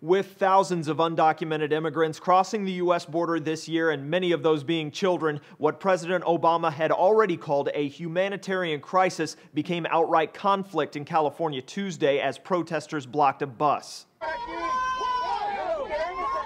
With thousands of undocumented immigrants crossing the U.S. border this year, and many of those being children, what President Obama had already called a humanitarian crisis became outright conflict in California Tuesday as protesters blocked a bus.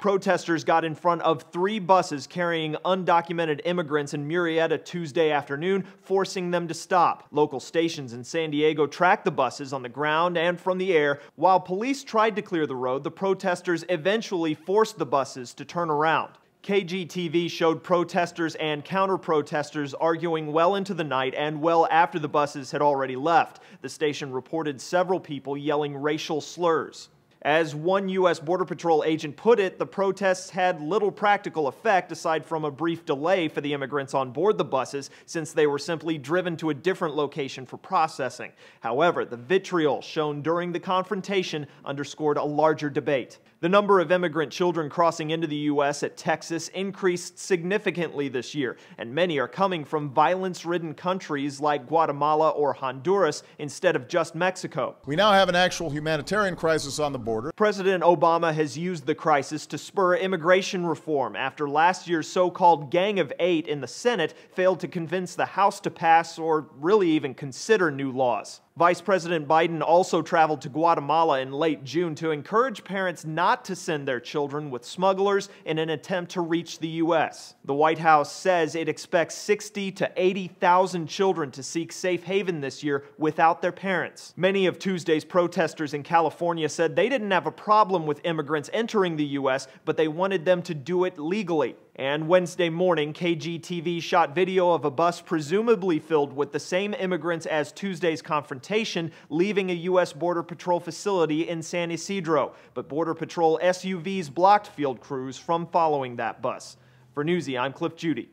Protesters got in front of 3 buses carrying undocumented immigrants in Murrieta Tuesday afternoon, forcing them to stop. Local stations in San Diego tracked the buses on the ground and from the air. While police tried to clear the road, the protesters eventually forced the buses to turn around. KGTV showed protesters and counter-protesters arguing well into the night and well after the buses had already left. The station reported several people yelling racial slurs. As one U.S. Border Patrol agent put it, the protests had little practical effect aside from a brief delay for the immigrants on board the buses, since they were simply driven to a different location for processing. However, the vitriol shown during the confrontation underscored a larger debate. The number of immigrant children crossing into the U.S. at Texas increased significantly this year, and many are coming from violence-ridden countries like Guatemala or Honduras instead of just Mexico. We now have an actual humanitarian crisis on the border. President Obama has used the crisis to spur immigration reform after last year's so-called Gang of 8 in the Senate failed to convince the House to pass or really even consider new laws. Vice President Biden also traveled to Guatemala in late June to encourage parents not to send their children with smugglers in an attempt to reach the U.S. The White House says it expects 60,000 to 80,000 children to seek safe haven this year without their parents. Many of Tuesday's protesters in California said they didn't have a problem with immigrants entering the U.S., but they wanted them to do it legally. And Wednesday morning, KGTV shot video of a bus presumably filled with the same immigrants as Tuesday's confrontation, leaving a U.S. Border Patrol facility in San Ysidro. But Border Patrol SUVs blocked field crews from following that bus. For Newsy, I'm Cliff Judy.